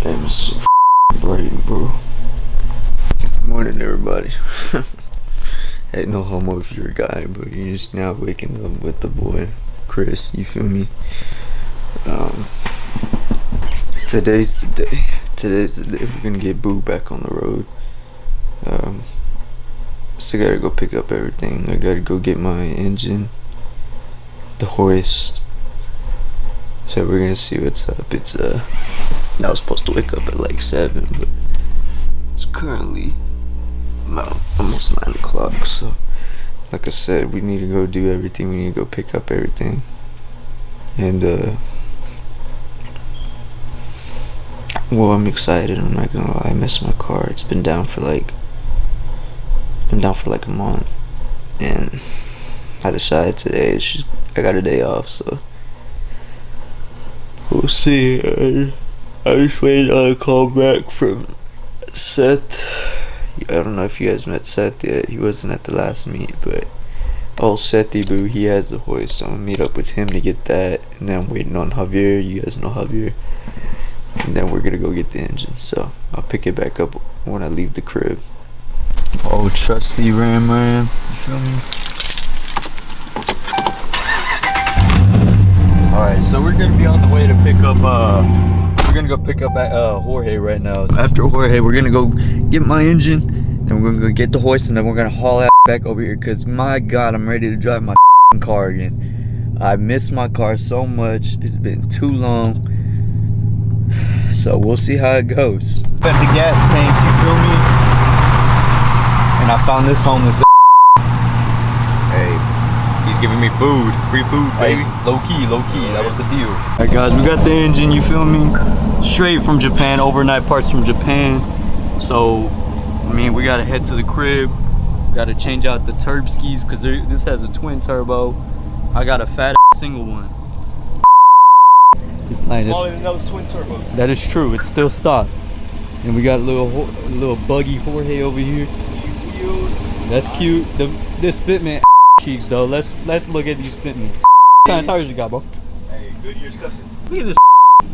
Damn, it's so bright, bro. Good morning, everybody. Ain't no homo if you're a guy, but you're just now waking up with the boy, Chris. You feel me? Today's the day. Today's the day we're gonna get Boo back on the road. Still gotta go pick up everything. I gotta go get my engine, the hoist. So we're gonna see what's up. It's I was supposed to wake up at like 7, but it's currently about almost 9 o'clock. So like I said, we need to go do everything. We need to go pick up everything. And well, I'm excited. I'm not gonna lie. I miss my car. It's been down for like a month, and I decided today it's just, I got a day off, so we'll see. I just waited on a call back from Seth. I don't know if you guys met Seth yet. He wasn't at the last meet, but Sethy Boo, he has the hoist, so I'm gonna meet up with him to get that. And then I'm waiting on Javier. You guys know Javier. And then we're gonna go get the engine, so I'll pick it back up when I leave the crib. Oh, trusty Ram, you feel me? Alright, so we're gonna be on the way to pick up we're gonna go pick up Jorge right now. After Jorge, we're gonna go get my engine, then we're gonna go get the hoist, and then we're gonna haul that back over here, because my god, I'm ready to drive my car again. I miss my car so much. It's been too long. So we'll see how it goes. At the gas tanks, you feel me? And I found this homeless. Hey, he's giving me food, free food, baby. Hey, low key, that was the deal. Alright guys, we got the engine, you feel me? Straight from Japan, overnight parts from Japan. So, I mean, we gotta head to the crib. Gotta change out the turb skis, because this has a twin turbo. I got a fat single one. Smaller than those twin turbos. That is true, it's still stock. And we got a little buggy Jorge over here. That's cute. This fitment cheeks though. Let's look at these fitment. What kind of tires you got, bro? Hey, Goodyear's custom. Look at this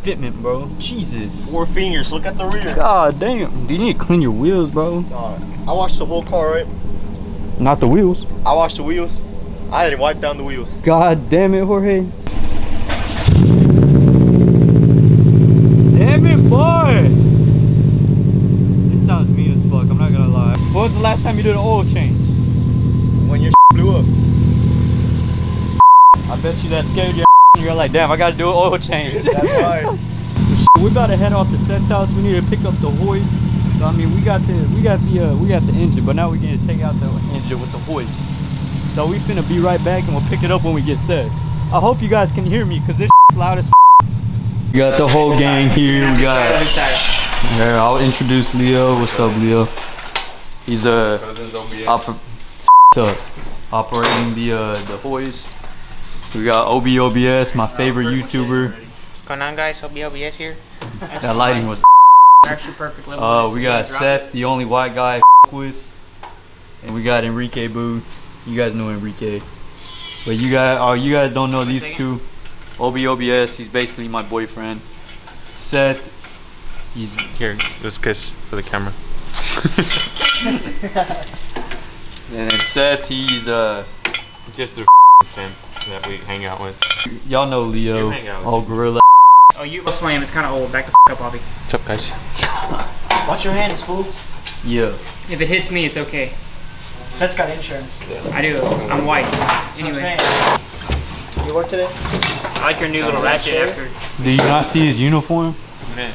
fitment, bro. Jesus. 4 fingers. Look at the rear. God damn. Do you need to clean your wheels, bro? I washed the whole car, right? Not the wheels. I washed the wheels. I didn't wipe down the wheels. God damn it, Jorge. Damn it, boy. This sounds mean as fuck. I'm not gonna lie. When was the last time you did an oil change? When your blew up. I bet you that scared you. You're like, damn, I gotta do an oil change. That's right. We're about to head off to Seth's house. We need to pick up the hoist. So I mean, we got the engine, but now we need to take out the engine with the hoist. So we finna be right back, and we'll pick it up when we get set. I hope you guys can hear me, cause this loud as. We got the whole gang here. We got. Here, I'll introduce Leo. What's up, Leo? He's operating the hoist. We got OBS, my favorite YouTuber. What's going on, guys? OBS here. That lighting was actually perfect level. we got Seth, the only white guy I with, and we got Enrique Boo. You guys know Enrique, but you guys don't know these two. OBS, he's basically my boyfriend. Seth, he's here. Let's kiss for the camera. And then Seth, he's just a simp that we hang out with. Y'all know Leo, all gorilla. Oh, you flame. It's kind of old. Back the up, Bobby. What's up, guys? Watch your hands, fool. Yeah. If it hits me, it's okay. Seth's got insurance. I do. I'm white. Anyway. You work today? I like your new little ratchet after. Do you not see his uniform?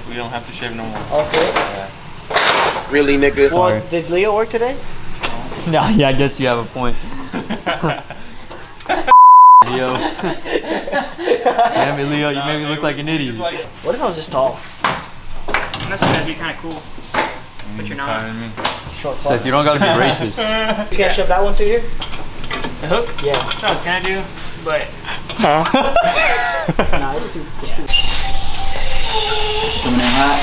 We don't have to shave no more. Okay. Yeah. Really, nigga? Sorry. Well, did Leo work today? No, yeah, I guess you have a point. Leo. Damn it, Leo, you made me look like an idiot. What if I was this tall? That's gonna be kind of cool. But you're not. Short Seth, you don't gotta be racist. You can't shove that one through here? The hook? Yeah. No, it's gonna do, but. Nah, it's too. Coming in hot.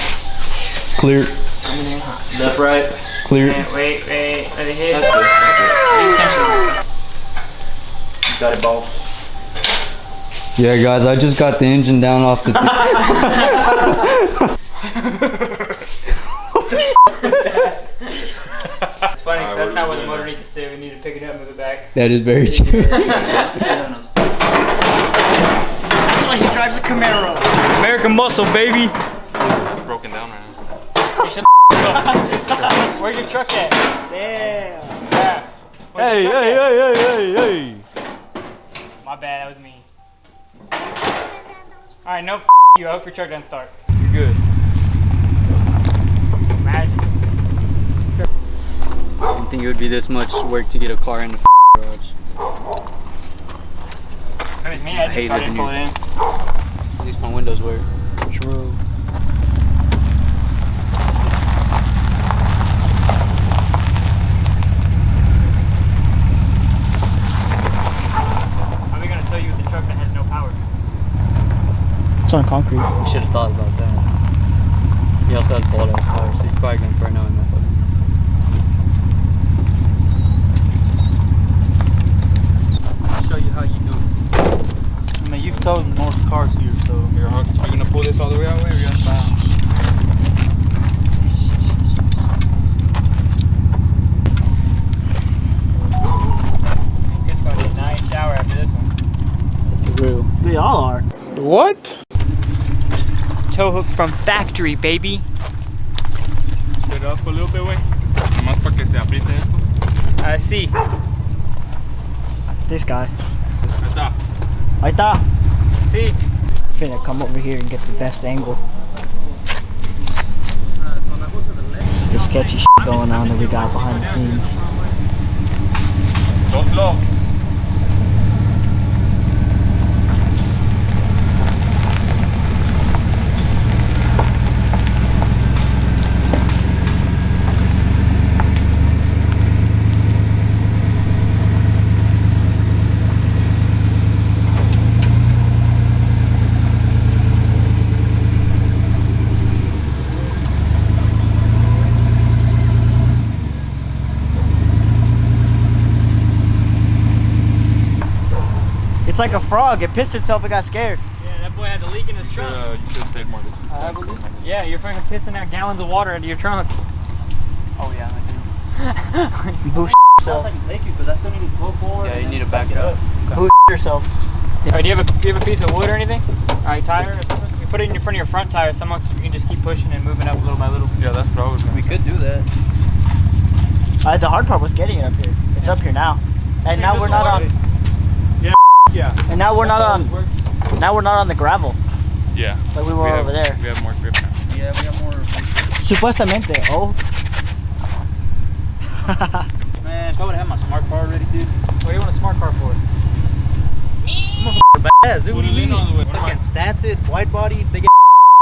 Clear. Coming in hot. Left, right. Clear. Wait, let it hit. That's good. Pay attention. You got it, boss. Yeah, guys, I just got the engine down off the It's funny because that's not where the motor needs to sit. We need to pick it up and move it back. That is very true. That's why he drives a Camaro. American muscle, baby. It's broken down right now. Hey, shut the up. Where's your truck at? Damn. Yeah. Where's Hey, your truck hey, at? hey, hey, hey, My bad, that was me. Alright, no you. I hope your truck doesn't start. You're good. Imagine. I didn't think it would be this much work to get a car in the garage. If it was me, I'd just go ahead and pull it in. At least my windows work. True. How are we gonna tell you with the truck that has no power? It's on concrete. We should have thought about that. He also has bald ass tires, so he's probably gonna burn out in that fucking. I'll show you how you do it. I mean, you've towed most cars here, so. You're gonna pull this all the way out, or you're gonna stop? It's gonna be a nice shower after this one. For real. They all are. What? Tow hook from factory, baby. Put it up a little bit, way. Nomás para que se apriete esto. See. This guy. Ahí está. Ahí está. See. Finna come over here and get the best angle. It's the sketchy shit going on that we got behind the scenes. Go slow. It's like a frog. It pissed itself. It got scared. Yeah, that boy has a leak in his trunk. You should have stayed more. Yeah, you're freaking pissing out gallons of water into your trunk. Oh yeah, I do. Boost yourself. Yeah, you need to back it up. Boost yourself. Alright, do you have a piece of wood or anything? Alright, tire or something? You put it in front of your front tire. Someone you can just keep pushing and moving up little by little. Yeah, that's what I was We could do that. The hard part was getting it up here. It's up here now, and now we're not on. Yeah. And now we're not on. Now we're not on the gravel Yeah. like we were over there. We have more grip now. Yeah, we have more. Supuestamente. Oh. Man, if I would have my smart car already, dude. What do you want a smart car for? Badass, dude. What do you mean? on the way. Fucking Stansid, wide body, big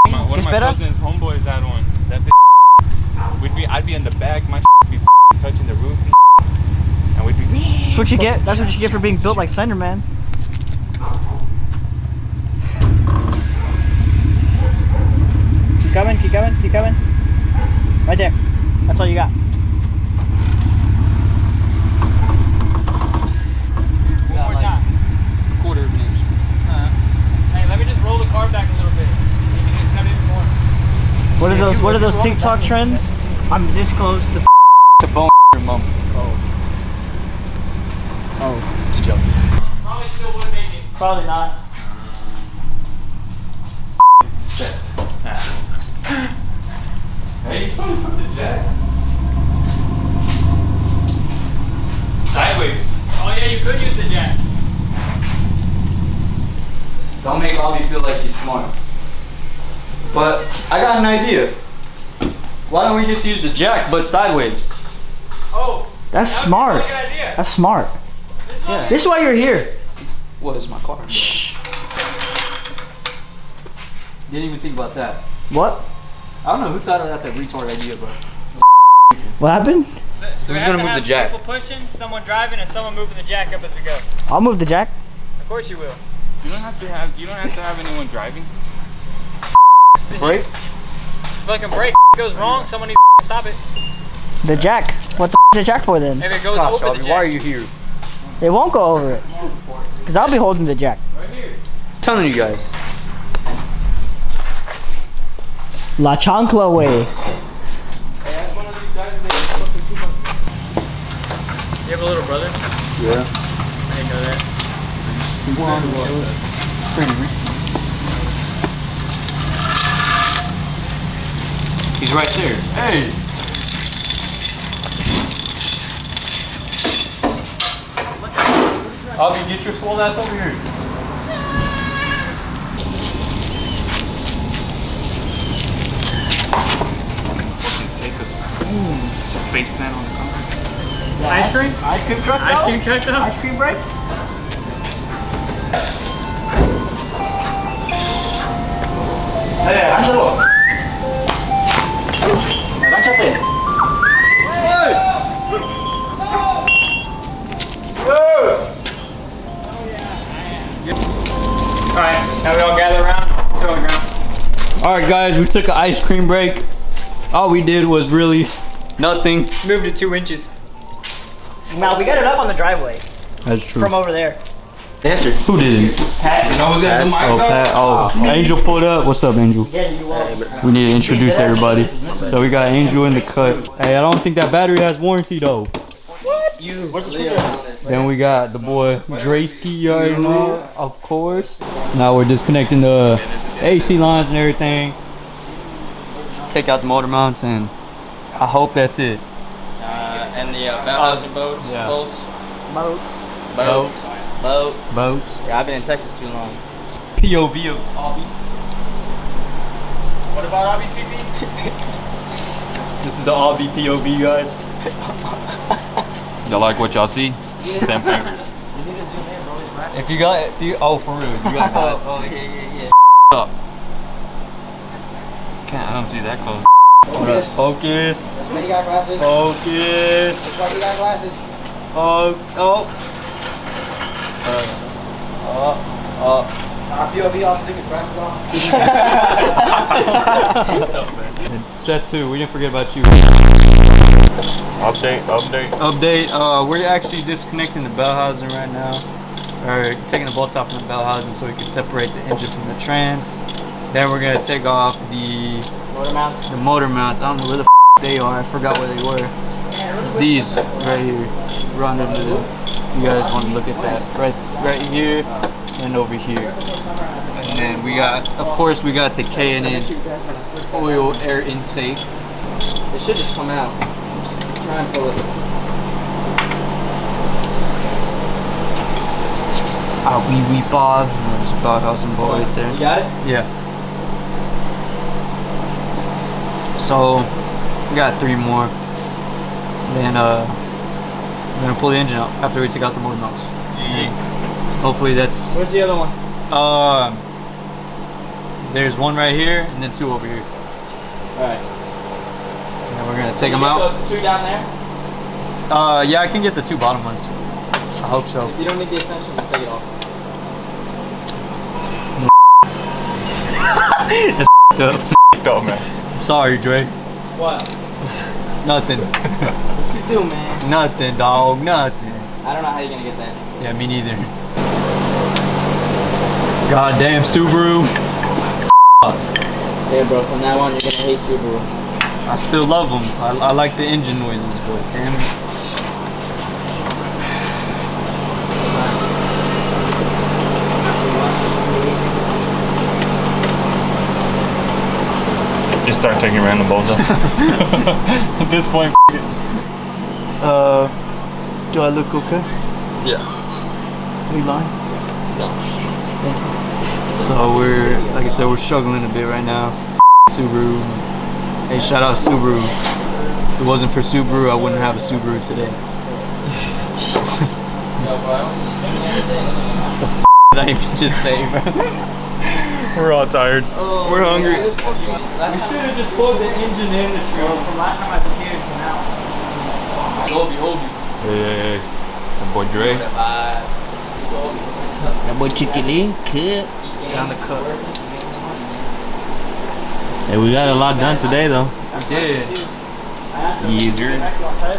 One of my Esperas? cousin's homeboys had one. That I'd be in the back, my would be touching the roof, and we'd be. That's what you get. That's what you get for being built like Slenderman. Keep coming, keep coming, keep coming. Right there. That's all you got. One more time. Quarter of an inch. Hey, let me just roll the car back a little bit. You can cut in more. What are those? What are those TikTok trends? I'm this close to. To bone your mom. Oh. It's a joke. Probably still would make it. Probably not. Hey, the jack. Sideways. Oh yeah, you could use the jack. Don't make Bobby feel like he's smart. But I got an idea. Why don't we just use the jack but sideways? Oh. That's that would be a smart. really good idea. That's smart. This is This is why you're here. What is my car? Shh. Didn't even think about that. What? I don't know who thought of that retard idea, but What happened? So, Who's gonna move the jack? People pushing, someone driving, and someone moving the jack up as we go. I'll move the jack. Of course you will. You don't have to have anyone driving. break. If fucking brake goes wrong, someone needs to stop it. The jack. What the is the jack for then? If it goes Gosh, over the Bobby, jack. why are you here? It won't go over it. Cause I'll be holding the jack. Right here. Telling you guys. La Chancla way. You have a little brother? Yeah. I didn't know that. Pretty recent. He's right there. Hey! Avi, get your swole ass over here. Take us face plant on the car. Ice cream? Ice cream truck though? Ice cream truck though? Ice cream break? Hey, Angelo. Agáchate. Alright, now we all gather around. Sit on the ground. Alright guys, we took an ice cream break. All we did was really nothing. Moved it 2 inches. Now we got it up on the driveway That's true. from over there. Answer. Who did it? Pat. Oh, Pat. Oh, Angel pulled up. What's up, Angel? Yeah, you will. We need to introduce everybody. So we got Angel in the cut. Hey, I don't think that battery has warranty though. What's the screwdriver? Then we got the boy Draski, you already know, of course. Now we're disconnecting the AC lines and everything. Take out the motor mounts and I hope that's it. And the bell housing boats, yeah. bolts, Boats. boats. Boats. Yeah, I've been in Texas too long. POV of Avi. What about Avi's TV? This is the Avi POV, guys. Y'all like what y'all see? Stem fingers. You need to zoom in, bro. His glasses. Oh, for real, if you got glasses. Oh, yeah. Up. Can't, I don't see that close. Focus. That's why he got glasses. Focus. That's why he got glasses. Oh. Our POV off took his glasses off. Seth too, we didn't forget about you. Update. We're actually disconnecting the bell housing right now. Or taking the bolts off from the bell housing so we can separate the engine from the trans. Then we're gonna take off the motor mounts. I don't know where the they are. I forgot where they were. These right here. We're under the. You guys want to look at that? Right here and over here. And then we got, of course, we got the K&N oil air intake. It should just come out. Try and pull it. Wee bar. There's a bell housing bolt right there. You got it? Yeah. So we got 3 more. Then we're gonna pull the engine out after we take out the motor mounts. And hopefully that's. Where's the other one? There's 1 right here and then 2 over here. Alright. And then we're gonna take them out. 2 down there? Yeah, I can get the 2 bottom ones. I hope so. If you don't need the extension, just take it off. That's Go, man. Sorry, Dre. What? Nothing. What you do, man? Nothing, dog. Nothing. I don't know how you're gonna get that. Yeah, me neither. Goddamn Subaru. Yeah, bro, from now on, you're gonna hate Subaru. I still love them. I like the engine noises, but damn it. Just start taking random bolts off. At this point, do I look okay? Yeah. Are you lying? No. So we're, like I said, we're struggling a bit right now. Subaru. Hey, shout out Subaru. If it wasn't for Subaru, I wouldn't have a Subaru today. Did I even just say, bro? We're all tired. Oh, We're hungry. We should have just pulled the engine in the trunk. From last time I was here to now. Hold you. Hey, that boy Dre. That boy Chiquilin, kid. Down the cut. Hey, we got a lot done today, though. We did. Easier. I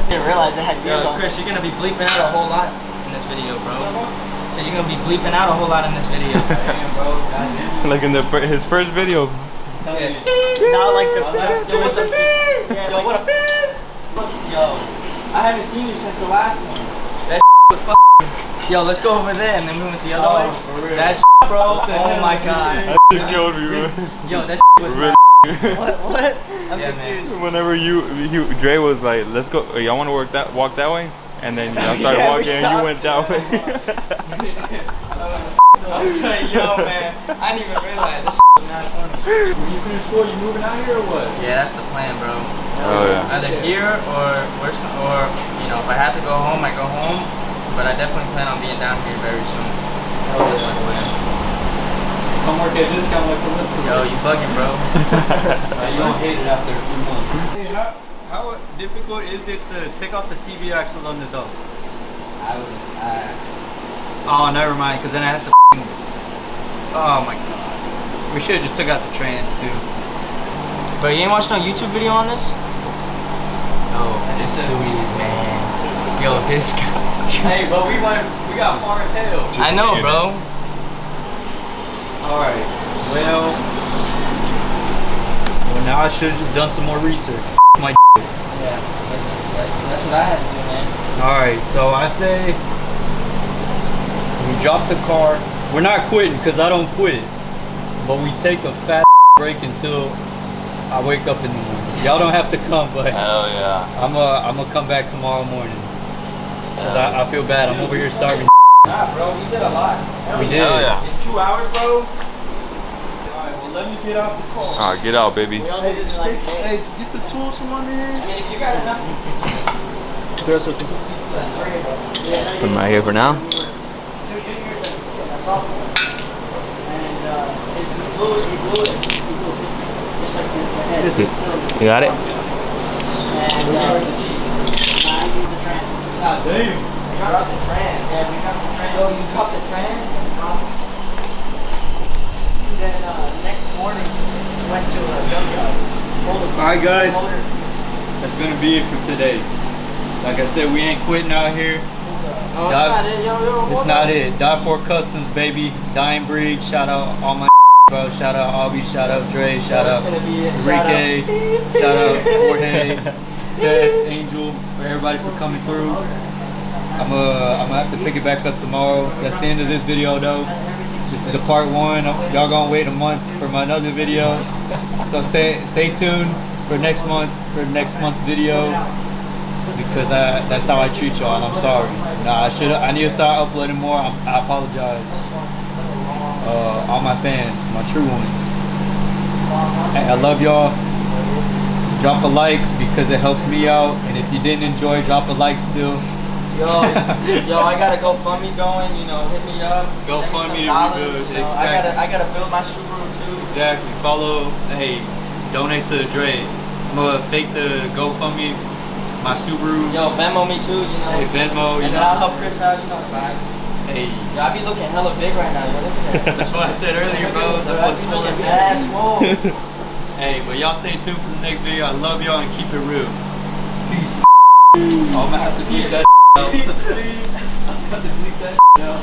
didn't realize they had gears Yo, on. Chris, you're gonna be bleeping out a whole lot in this video, bro. So you're gonna be bleeping out a whole lot in this video. Damn, bro. Goddamn. Like in his first video, Yeah. Not like the. Yo, what the Yeah, Yo, like, what a Yo, I haven't seen you since the last one. That was Yo, let's go over there and then we went the other way. For real. That bro, oh my god. That killed me, bro. Yo, that was Really? what? I'm Yeah, man. confused. Whenever Dre was like, let's go, y'all want to walk that way? And then y'all started Yeah, we walking and you stopped. went that way. I was like, yo, man, I didn't even realize this was not funny. When you finish school, you moving out here or what? Yeah, that's the plan, bro. Oh yeah. Either here or you know, if I have to go home, I go home. But I definitely plan on being down here very soon. That's my plan. Come work at discount like Melissa. Yo, you bugging, bro. You don't hate it after a few months. Hey, how difficult is it to take off the CV axles on this hoe? Oh, never mind, because then I have to oh my god. We should have just took out the trans too. But you ain't watched no YouTube video on this? Oh, this dude, man. Yo, this guy. Hey, but we got far as hell. I know, bro. Alright, well now I should have just done some more research. My Yeah, that's what I had to do, man. Alright, so I say we drop the car. We're not quitting because I don't quit. But we take a fat break until I wake up in the morning. Y'all don't have to come, but Hell yeah. I'm gonna come back tomorrow morning. 'Cause I feel bad. I'm over here starving. Nah, bro, we did a lot. We did. Hell yeah. In 2 hours, bro. Alright, well let me get out the car. Alright, get out, baby. We only did like Hey, get the tools from under here. I mean, if you got enough. Put them right here for now. two juniors and a sophomore. And he blew it just like the head. You got it? And I need the trans. God damn. We dropped the trans. Yeah, we got the trans. Yo, you dropped the trans? Then next morning, went to a junkyard. Alright guys, that's gonna be it for today. Like I said, we ain't quitting out here. Oh, it's not it, yo. It's not it. Die for Customs, baby. Dying Breed. Shout out all my bro. Shout out Aubrey. Shout out Dre. Shout out Enrique. Shout out Jorge, Seth, Angel, for everybody for coming through. I'm gonna have to pick it back up tomorrow. That's the end of this video though. This is a part one. Y'all gonna wait a month for my another video. So stay tuned for next month's video. Because that's how I treat y'all, and I'm sorry. Nah, I need to start uploading more. I apologize. All my fans, my true ones. Hey, I love y'all. Drop a like because it helps me out, and if you didn't enjoy, drop a like still. Yo, I got a GoFundMe going. You know, hit me up. GoFundMe to $dollars, rebuild. you know, I gotta build my Subaru too. Exactly. Follow. Hey, donate to Dre. I'm gonna fake the GoFundMe. My Subaru. Yo, Venmo me too, you know. Hey, Venmo, you and then know. I'll help Chris out, you know. Bye. Hey. Yo, I be looking hella big right now. Yo, look at that. That's what I said earlier, bro. I That's be what's swollen. looking ass swole. Hey, but y'all stay tuned for the next video. I love y'all and keep it real. Peace. Oh, I'm gonna have to bleep that out. I'm gonna have to bleep that out.